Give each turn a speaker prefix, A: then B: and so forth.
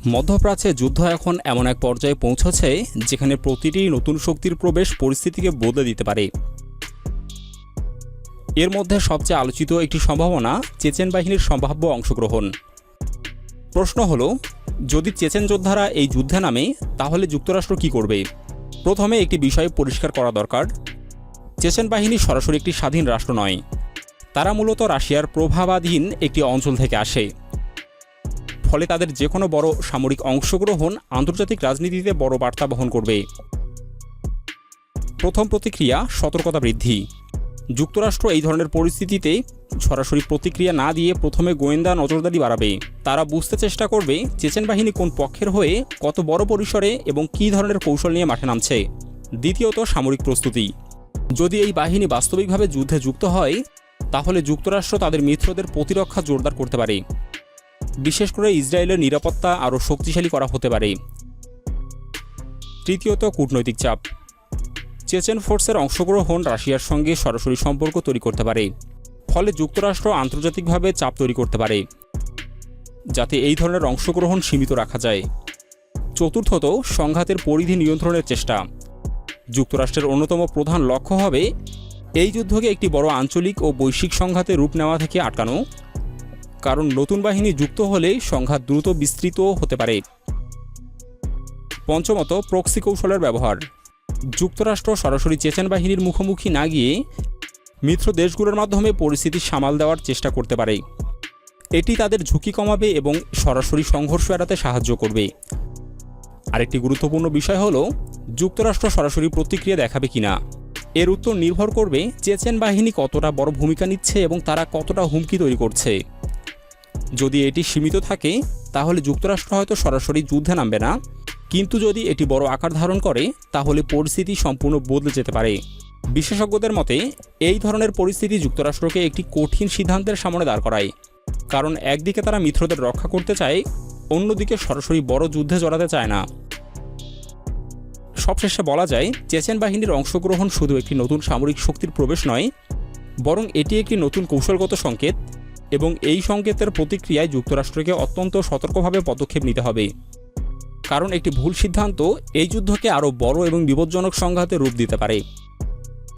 A: মধ্যপ্রাচ্যে যুদ্ধ এখন এমন এক পর্যায়ে পৌঁছেছে যেখানে প্রতিটি নতুন শক্তির প্রবেশ পরিস্থিতিকে বদলে দিতে পারে। এর মধ্যে সবচেয়ে আলোচিত একটি সম্ভাবনা চেচেন বাহিনীর সম্ভাব্য অংশগ্রহণ। প্রশ্ন হলো, যদি চেচেন যোদ্ধারা এই যুদ্ধে নামে তাহলে যুক্তরাষ্ট্র কী করবে? প্রথমে একটি বিষয় পরিষ্কার করা দরকার, চেচেন বাহিনী সরাসরি একটি স্বাধীন রাষ্ট্র নয়। তারা মূলত রাশিয়ার প্রভাবাধীন একটি অঞ্চল থেকে আসে। ফলে তাদের যে কোনো বড় সামরিক অংশগ্রহণ আন্তর্জাতিক রাজনীতিতে বড় বার্তা বহন করবে। প্রথম প্রতিক্রিয়া সতর্কতা বৃদ্ধি। যুক্তরাষ্ট্র এই ধরনের পরিস্থিতিতে সরাসরি প্রতিক্রিয়া না দিয়ে প্রথমে গোয়েন্দা নজরদারি বাড়াবে। তারা বুঝতে চেষ্টা করবে চেচেন বাহিনী কোন পক্ষের হয়ে কত বড় পরিসরে এবং কী ধরনের কৌশল নিয়ে মাঠে নামছে। দ্বিতীয়ত সামরিক প্রস্তুতি। যদি এই বাহিনী বাস্তবিকভাবে যুদ্ধে যুক্ত হয় তাহলে যুক্তরাষ্ট্র তাদের মিত্রদের প্রতিরক্ষা জোরদার করতে পারে। বিশেষ করে ইসরায়েলের নিরাপত্তা আরও শক্তিশালী করা হতে পারে। তৃতীয়ত কূটনৈতিক চাপ। চেচেন ফোর্সের অংশগ্রহণ রাশিয়ার সঙ্গে সরাসরি সম্পর্ক তৈরি করতে পারে। ফলে যুক্তরাষ্ট্র আন্তর্জাতিকভাবে চাপ তৈরি করতে পারে যাতে এই ধরনের অংশগ্রহণ সীমিত রাখা যায়। চতুর্থত সংঘাতের পরিধি নিয়ন্ত্রণের চেষ্টা। যুক্তরাষ্ট্রের অন্যতম প্রধান লক্ষ্য হবে এই যুদ্ধকে একটি বড় আঞ্চলিক ও বৈশ্বিক সংঘাতে রূপ নেওয়া থেকে আটকানো, কারণ নতুন বাহিনী যুক্ত হলে সংঘাত দ্রুত বিস্তৃত হতে পারে। পঞ্চমত প্রক্সি কৌশলের ব্যবহার। যুক্তরাষ্ট্র সরাসরি চেচেন বাহিনীর মুখোমুখি না গিয়ে মিত্র দেশগুলোর মাধ্যমে পরিস্থিতি সামাল দেওয়ার চেষ্টা করতে পারে। এটি তাদের ঝুঁকি কমাবে এবং সরাসরি সংঘর্ষ এড়াতে সাহায্য করবে। আরেকটি গুরুত্বপূর্ণ বিষয় হলো যুক্তরাষ্ট্র সরাসরি প্রতিক্রিয়া দেখাবে কিনা। এর উত্তর নির্ভর করবে চেচেন বাহিনী কতটা বড় ভূমিকা নিচ্ছে এবং তারা কতটা হুমকি তৈরি করছে। যদি এটি সীমিত থাকে তাহলে যুক্তরাষ্ট্র হয়তো সরাসরি যুদ্ধে নামবে না, কিন্তু যদি এটি বড় আকার ধারণ করে তাহলে পরিস্থিতি সম্পূর্ণ বদলে যেতে পারে। বিশেষজ্ঞদের মতে এই ধরনের পরিস্থিতি যুক্তরাষ্ট্রকে একটি কঠিন সিদ্ধান্তের সামনে দাঁড় করায়, কারণ একদিকে তারা মিত্রদের রক্ষা করতে চায়, অন্যদিকে সরাসরি বড় যুদ্ধে জড়াতে চায় না। সবশেষে বলা যায় চেচেন বাহিনীর অংশগ্রহণ শুধু একটি নতুন সামরিক শক্তির প্রবেশ নয়, বরং এটি একটি নতুন কৌশলগত সংকেত, এবং এই সংকেতের প্রতিক্রিয়ায় যুক্তরাষ্ট্রকে অত্যন্ত সতর্কভাবে পদক্ষেপ নিতে হবে, কারণ একটি ভুল সিদ্ধান্ত এই যুদ্ধকে আরও বড় এবং বিপজ্জনক সংঘাতে রূপ দিতে পারে।